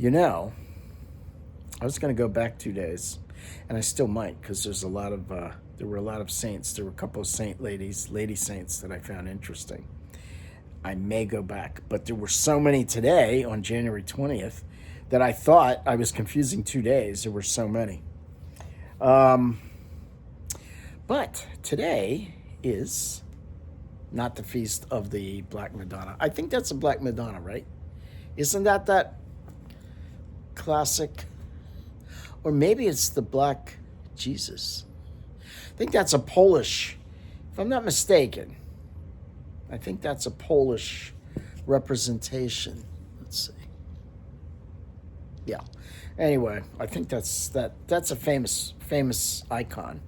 You know, I was going to go back 2 days, and I still might because there were a lot of saints. There were a couple of lady saints that I found interesting. I may go back, but there were so many today on January 20th that I thought I was confusing 2 days. There were so many. Um, but today is not the feast of the Black Madonna. I think that's a Black Madonna, right? Isn't that classic? Or maybe it's the Black Jesus. I think that's a Polish, if I'm not mistaken. I think that's a Polish representation. Let's see. Yeah. Anyway, I think that's a famous icon.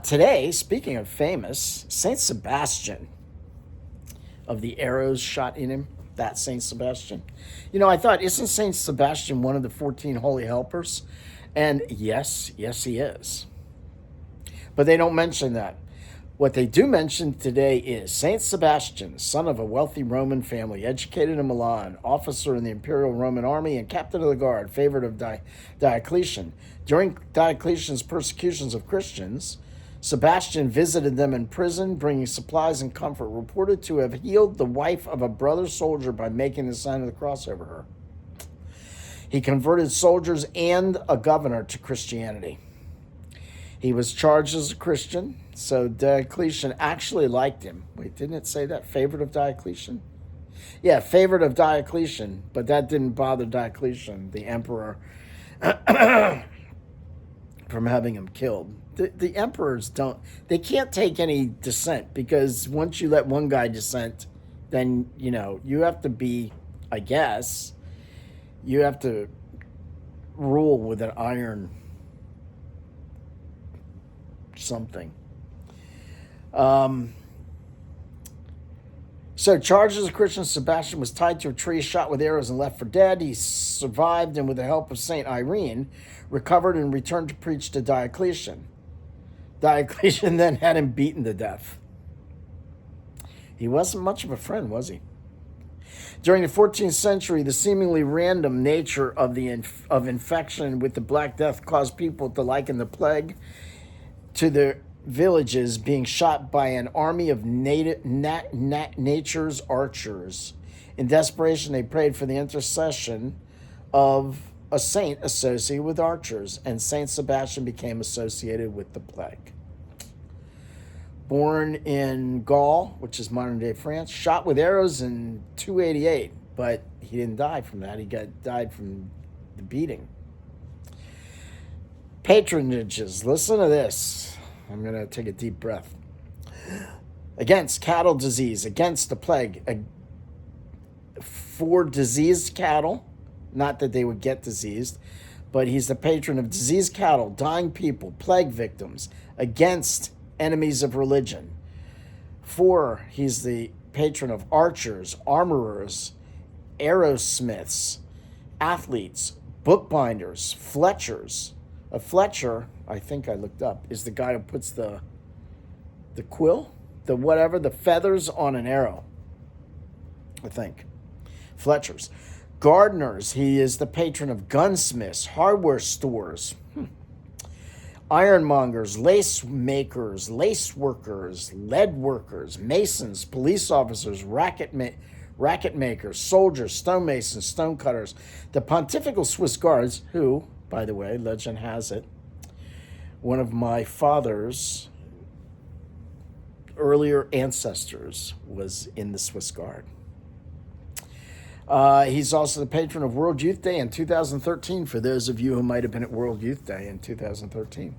Today, speaking of famous, Saint Sebastian of the arrows shot in him. That Saint Sebastian. I thought, isn't Saint Sebastian one of the 14 holy helpers? And yes, he is. But they don't mention that. What they do mention today is Saint Sebastian, son of a wealthy Roman family, educated in Milan, officer in the Imperial Roman Army, and captain of the guard, favorite of Diocletian. During Diocletian's persecutions of Christians, Sebastian visited them in prison, bringing supplies and comfort, reported to have healed the wife of a brother soldier by making the sign of the cross over her. He converted soldiers and a governor to Christianity. He was charged as a Christian, so Diocletian actually liked him. Wait, didn't it say that? Favorite of Diocletian? Yeah, favorite of Diocletian, but that didn't bother Diocletian, the emperor, from having him killed. The emperors they can't take any dissent, because once you let one guy dissent, then, you have to be, I guess, you have to rule with an iron something. So charged as a Christian, Sebastian was tied to a tree, shot with arrows, and left for dead. He survived, and with the help of Saint Irene, recovered and returned to preach to Diocletian. Diocletian then had him beaten to death. He wasn't much of a friend, was he? During the 14th century, the seemingly random nature of infection with the Black Death caused people to liken the plague to the villages being shot by an army of nature's archers. In desperation, they prayed for the intercession of a saint associated with archers, and Saint Sebastian became associated with the plague. Born in Gaul, which is modern-day France, shot with arrows in 288, but he didn't die from that. He died from the beating. Patronages. Listen to this. I'm going to take a deep breath. Against cattle disease, against the plague, for diseased cattle, not that they would get diseased, but he's the patron of diseased cattle, dying people, plague victims, against enemies of religion. For he's the patron of archers, armorers, arrowsmiths, athletes, bookbinders, fletchers. A fletcher, I think I looked up, is the guy who puts the quill, the feathers on an arrow, I think. Fletchers. Gardeners, he is the patron of gunsmiths, hardware stores, ironmongers, lace makers, lace workers, lead workers, masons, police officers, racket makers, soldiers, stonemasons, stonecutters, the pontifical Swiss guards, who, by the way, legend has it, one of my father's earlier ancestors was in the Swiss Guard. He's also the patron of World Youth Day in 2013, for those of you who might have been at World Youth Day in 2013.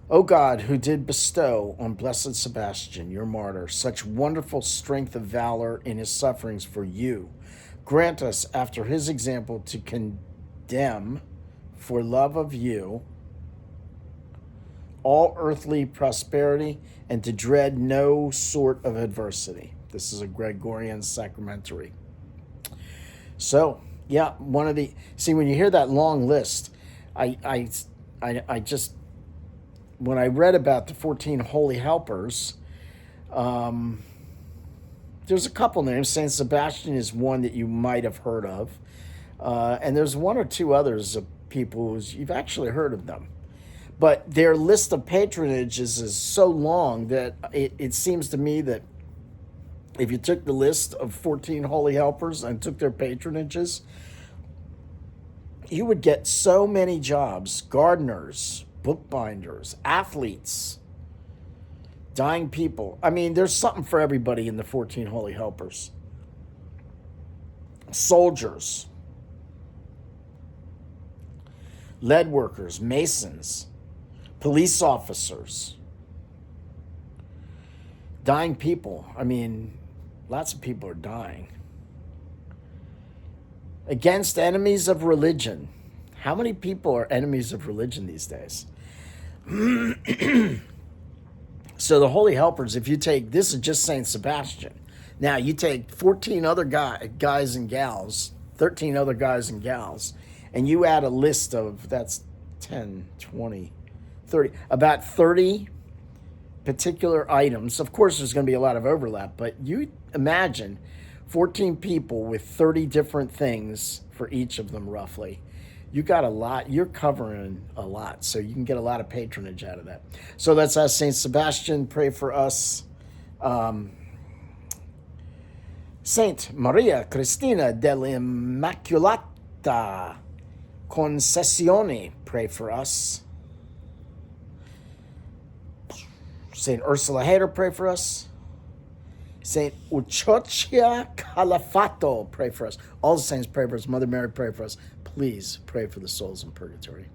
O God, who did bestow on Blessed Sebastian, your martyr, such wonderful strength of valor in his sufferings for you, grant us, after his example, to condemn, for love of you, all earthly prosperity, and to dread no sort of adversity. This is a Gregorian sacramentary. So, yeah, when you hear that long list, I just, when I read about the 14 holy helpers, There's a couple names. Saint Sebastian is one that you might have heard of. And there's one or two others of people who's you've actually heard of them. But their list of patronages is so long that it seems to me that if you took the list of 14 holy helpers and took their patronages, you would get so many jobs: gardeners, bookbinders, athletes, dying people. I mean, there's something for everybody in the 14 holy helpers. Soldiers, lead workers, masons, police officers, dying people. I mean, lots of people are dying. Against enemies of religion. How many people are enemies of religion these days? So the holy helpers, if you take, this is just Saint Sebastian. Now you take 14 other guys and gals, 13 other guys and gals, and you add a list of, that's 10, 20, 30, about 30 particular items. Of course, there's going to be a lot of overlap, but you imagine 14 people with 30 different things for each of them, roughly. You got a lot, you're covering a lot, so you can get a lot of patronage out of that. So let's ask Saint Sebastian, pray for us. Saint Maria Cristina dell'Immaculata Concessione, pray for us. Saint Ursula Hayter, pray for us. Saint Uchochia Califato, pray for us. All the saints pray for us. Mother Mary, pray for us. Please pray for the souls in purgatory.